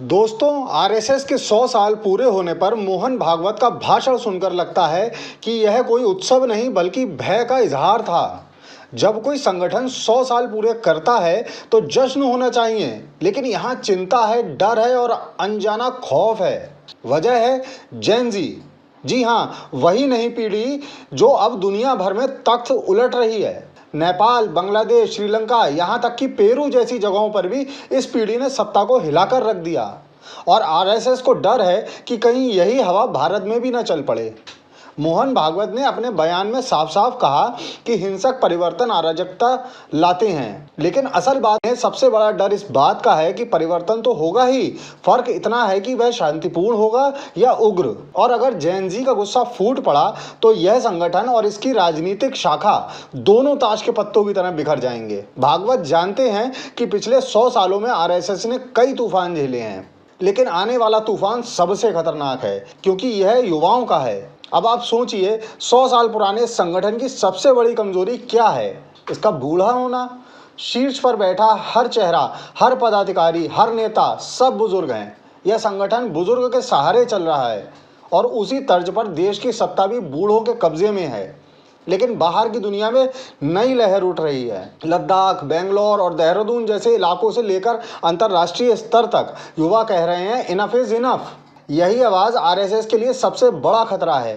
दोस्तों, आरएसएस के 100 साल पूरे होने पर मोहन भागवत का भाषण सुनकर लगता है कि यह कोई उत्सव नहीं बल्कि भय का इजहार था। जब कोई संगठन 100 साल पूरे करता है तो जश्न होना चाहिए, लेकिन यहाँ चिंता है, डर है और अनजाना खौफ है। वजह है जेन जी। जी हाँ, वही नई पीढ़ी जो अब दुनिया भर में तख्त उलट रही है। नेपाल, बांग्लादेश, श्रीलंका, यहाँ तक कि पेरू जैसी जगहों पर भी इस पीढ़ी ने सत्ता को हिलाकर रख दिया। और आरएसएस को डर है कि कहीं यही हवा भारत में भी न चल पड़े। मोहन भागवत ने अपने बयान में साफ साफ कहा कि हिंसक परिवर्तन अराजकता लाते हैं, लेकिन असल बात है, सबसे बड़ा डर इस बात का है कि परिवर्तन तो होगा ही, फर्क इतना है कि वह शांतिपूर्ण होगा या उग्र। और अगर जेन जी का गुस्सा फूट पड़ा तो यह संगठन और इसकी राजनीतिक शाखा दोनों ताश के पत्तों की तरह बिखर जाएंगे। भागवत जानते हैं कि पिछले 100 सालों में आरएसएस ने कई तूफान झेले हैं, लेकिन आने वाला तूफान सबसे खतरनाक है, क्योंकि यह युवाओं का है। अब आप सोचिए, 100 साल पुराने इस संगठन की सबसे बड़ी कमजोरी क्या है? इसका बूढ़ा होना। शीर्ष पर बैठा हर चेहरा, हर पदाधिकारी, हर नेता, सब बुजुर्ग हैं। यह संगठन बुजुर्ग के सहारे चल रहा है और उसी तर्ज पर देश की सत्ता भी बूढ़ों के कब्जे में है। लेकिन बाहर की दुनिया में नई लहर उठ रही है। लद्दाख, बेंगलोर और देहरादून जैसे इलाकों से लेकर अंतर्राष्ट्रीय स्तर तक युवा कह रहे हैं, इनफ इज इनफ। यही आवाज़ आरएसएस के लिए सबसे बड़ा खतरा है।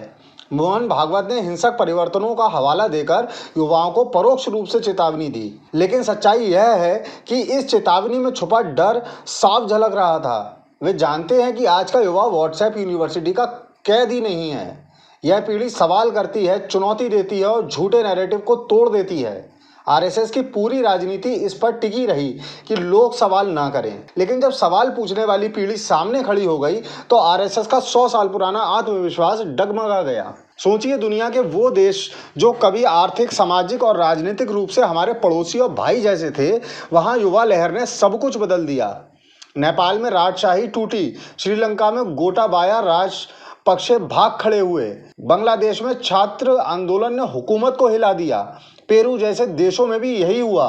मोहन भागवत ने हिंसक परिवर्तनों का हवाला देकर युवाओं को परोक्ष रूप से चेतावनी दी, लेकिन सच्चाई यह है कि इस चेतावनी में छुपा डर साफ झलक रहा था। वे जानते हैं कि आज का युवा व्हाट्सएप यूनिवर्सिटी का कैदी नहीं है। यह पीढ़ी सवाल करती है, चुनौती देती है और झूठे नैरेटिव को तोड़ देती है। आरएसएस की पूरी राजनीति इस पर टिकी रही कि लोग सवाल ना करें, लेकिन जब सवाल पूछने वाली पीढ़ी सामने खड़ी हो गई तो आरएसएस का 100 साल पुराना आत्मविश्वास डगमगा गया। सोचिए, दुनिया के वो देश जो कभी आर्थिक, सामाजिक और राजनीतिक रूप से हमारे पड़ोसी और भाई जैसे थे, वहाँ युवा लहर ने सब कुछ बदल दिया। नेपाल में राजशाही टूटी, श्रीलंका में गोटाबाया राजपक्षे भाग खड़े हुए, बांग्लादेश में छात्र आंदोलन ने हुकूमत को हिला दिया, पेरू जैसे देशों में भी यही हुआ।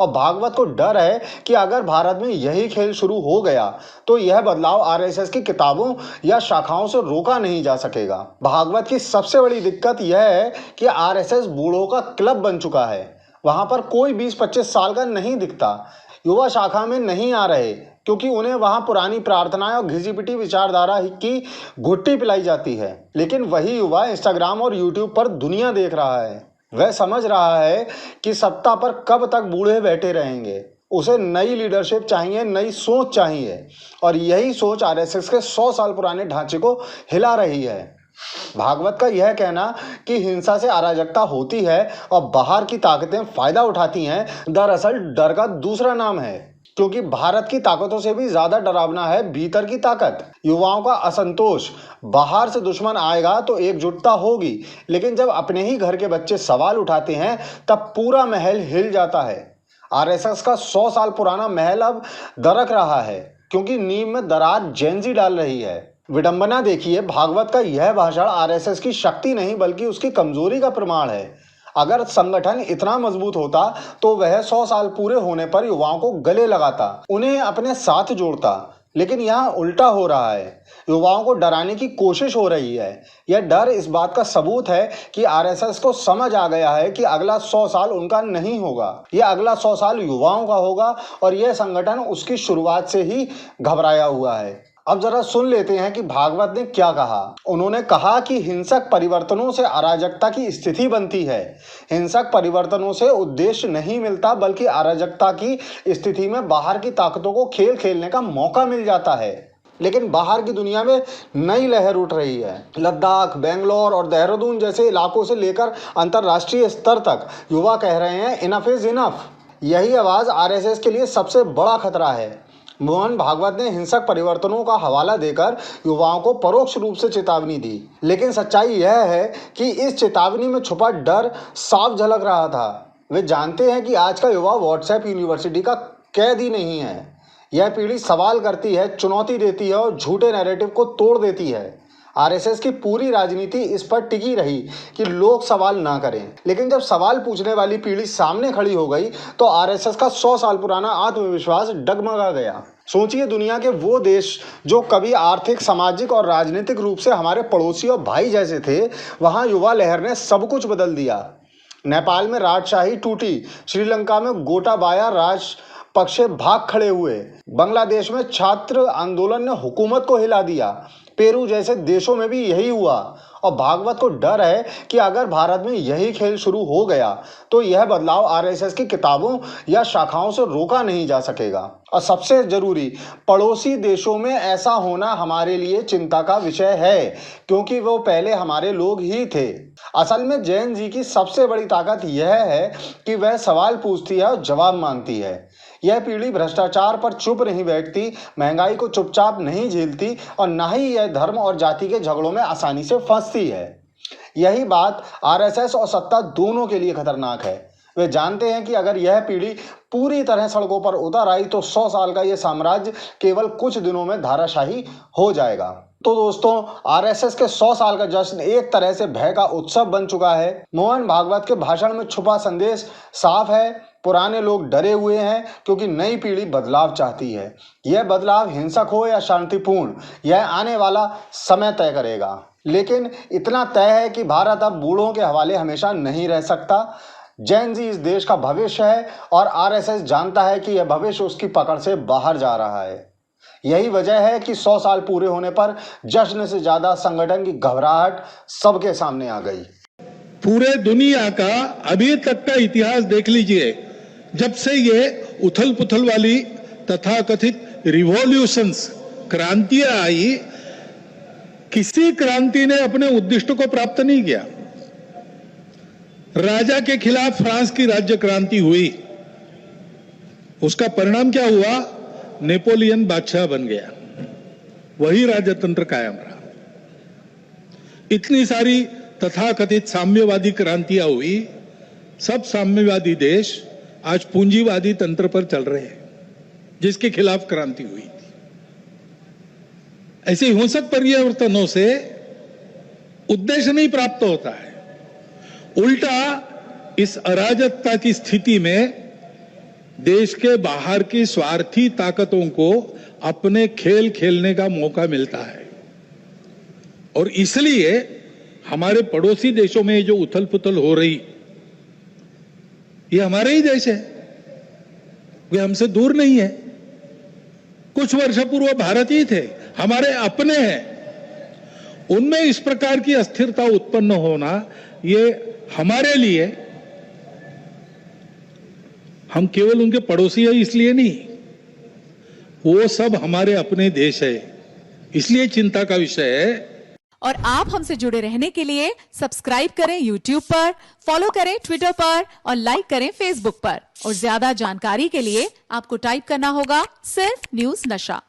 और भागवत को डर है कि अगर भारत में यही खेल शुरू हो गया तो यह बदलाव आरएसएस की किताबों या शाखाओं से रोका नहीं जा सकेगा। भागवत की सबसे बड़ी दिक्कत यह है कि आरएसएस बूढ़ों का क्लब बन चुका है। वहां पर कोई 20-25 साल का नहीं दिखता। युवा शाखा में नहीं आ रहे क्योंकि उन्हें वहां पुरानी प्रार्थनाएं और घिसी पिटी विचारधारा की घुट्टी पिलाई जाती है। लेकिन वही युवा इंस्टाग्राम और यूट्यूब पर दुनिया देख रहा है। वह समझ रहा है कि सत्ता पर कब तक बूढ़े बैठे रहेंगे। उसे नई लीडरशिप चाहिए, नई सोच चाहिए, और यही सोच आरएसएस के 100 साल पुराने ढांचे को हिला रही है। भागवत का यह कहना कि हिंसा से अराजकता होती है और बाहर की ताकतें फायदा उठाती हैं, दरअसल डर का दूसरा नाम है, क्योंकि भारत की ताकतों से भी ज्यादा डरावना है भीतर की ताकत। युवाओं का असंतोष। बाहर से दुश्मन आएगा तो एकजुटता होगी, लेकिन जब अपने ही घर के बच्चे सवाल उठाते हैं तब पूरा महल हिल जाता है। आरएसएस का 100 साल पुराना महल अब दरक रहा है, क्योंकि नींव में दरार जेन जी डाल रही है। विडंबना देखिए, भागवत का यह भाषण आरएसएस की शक्ति नहीं बल्कि उसकी कमजोरी का प्रमाण है। अगर संगठन इतना मजबूत होता तो वह 100 साल पूरे होने पर युवाओं को गले लगाता, उन्हें अपने साथ जोड़ता। लेकिन यहाँ उल्टा हो रहा है। युवाओं को डराने की कोशिश हो रही है। यह डर इस बात का सबूत है कि आरएसएस को समझ आ गया है कि अगला 100 साल उनका नहीं होगा, यह अगला 100 साल युवाओं का होगा, और यह संगठन उसकी शुरुआत से ही घबराया हुआ है। अब जरा सुन लेते हैं कि भागवत ने क्या कहा। उन्होंने कहा कि हिंसक परिवर्तनों से अराजकता की स्थिति बनती है। हिंसक परिवर्तनों से उद्देश्य नहीं मिलता, बल्कि अराजकता की स्थिति में बाहर की ताकतों को खेल खेलने का मौका मिल जाता है। लेकिन बाहर की दुनिया में नई लहर उठ रही है। लद्दाख, बेंगलोर और देहरादून जैसे इलाकों से लेकर अंतर्राष्ट्रीय स्तर तक युवा कह रहे हैं, इनफ इज इनफ। यही आवाज़ आरएसएस के लिए सबसे बड़ा खतरा है। मोहन भागवत ने हिंसक परिवर्तनों का हवाला देकर युवाओं को परोक्ष रूप से चेतावनी दी, लेकिन सच्चाई यह है कि इस चेतावनी में छुपा डर साफ झलक रहा था। वे जानते हैं कि आज का युवा व्हाट्सएप यूनिवर्सिटी का कैदी नहीं है। यह पीढ़ी सवाल करती है, चुनौती देती है और झूठे नैरेटिव को तोड़ देती है। आरएसएस की पूरी राजनीति इस पर टिकी रही कि लोग सवाल ना करें, लेकिन जब सवाल पूछने वाली पीढ़ी सामने खड़ी हो गई तो आरएसएस का 100 साल पुराना आत्मविश्वास डगमगा गया। सोचिए, दुनिया के वो देश जो कभी आर्थिक, सामाजिक और राजनीतिक रूप से हमारे पड़ोसी और भाई जैसे थे, वहाँ युवा लहर ने सब कुछ बदल दिया। नेपाल में राजशाही टूटी, श्रीलंका में गोटाबाया राजपक्षे भाग खड़े हुए, बांग्लादेश में छात्र आंदोलन ने हुकूमत को हिला दिया, पेरू जैसे देशों में भी यही हुआ। और भागवत को डर है कि अगर भारत में यही खेल शुरू हो गया तो यह बदलाव आरएसएस की किताबों या शाखाओं से रोका नहीं जा सकेगा। और सबसे जरूरी, पड़ोसी देशों में ऐसा होना हमारे लिए चिंता का विषय है, क्योंकि वो पहले हमारे लोग ही थे। असल में जैन जी की सबसे बड़ी ताकत यह है कि वह सवाल पूछती है और जवाब मांगती है। यह पीढ़ी भ्रष्टाचार पर चुप नहीं बैठती, महंगाई को चुपचाप नहीं झेलती और न ही यह धर्म और जाति के झगड़ों में आसानी से फंसती है। यही बात आरएसएस और सत्ता दोनों के लिए खतरनाक है। वे जानते हैं कि अगर यह पीढ़ी पूरी तरह सड़कों पर उतर आई तो 100 साल का यह साम्राज्य केवल कुछ दिनों में धाराशाही हो जाएगा। तो दोस्तों, आरएसएस के 100 साल का जश्न एक तरह से भय का उत्सव बन चुका है। मोहन भागवत के भाषण में छुपा संदेश साफ है। पुराने लोग डरे हुए हैं क्योंकि नई पीढ़ी बदलाव चाहती है। यह बदलाव हिंसक हो या शांतिपूर्ण, यह आने वाला समय तय करेगा। लेकिन इतना तय है कि भारत अब बूढ़ों के हवाले हमेशा नहीं रह सकता। जैन जी इस देश का भविष्य है और आरएसएस जानता है कि यह भविष्य उसकी पकड़ से बाहर जा रहा है। यही वजह है कि 100 साल पूरे होने पर जश्न से ज्यादा संगठन की घबराहट सबके सामने आ गई। पूरे दुनिया का अभी तक का इतिहास देख लीजिए, जब से ये उथल पुथल वाली तथाकथित रिवॉल्यूशंस, क्रांतियां आई, किसी क्रांति ने अपने उद्दिष्ट को प्राप्त नहीं किया। राजा के खिलाफ फ्रांस की राज्य क्रांति हुई, उसका परिणाम क्या हुआ? नेपोलियन बादशाह बन गया, वही राजतंत्र कायम रहा। इतनी सारी तथाकथित साम्यवादी क्रांतियां हुई, सब साम्यवादी देश आज पूंजीवादी तंत्र पर चल रहे हैं, जिसके खिलाफ क्रांति हुई थी। ऐसे हिंसक परिवर्तनों से उद्देश्य नहीं प्राप्त होता है, उल्टा इस अराजकता की स्थिति में देश के बाहर की स्वार्थी ताकतों को अपने खेल खेलने का मौका मिलता है। और इसलिए हमारे पड़ोसी देशों में जो उथल पुथल हो रही, ये हमारे ही देश है, वे हमसे दूर नहीं है। कुछ वर्ष पूर्व भारत ही थे, हमारे अपने हैं। उनमें इस प्रकार की अस्थिरता उत्पन्न होना, ये हमारे लिए, हम केवल उनके पड़ोसी हैं इसलिए नहीं, वो सब हमारे अपने देश है, इसलिए चिंता का विषय है। और आप हमसे जुड़े रहने के लिए सब्सक्राइब करें YouTube पर, फॉलो करें Twitter पर और लाइक करें Facebook पर। और ज्यादा जानकारी के लिए आपको टाइप करना होगा सिर्फ न्यूज़ नशा।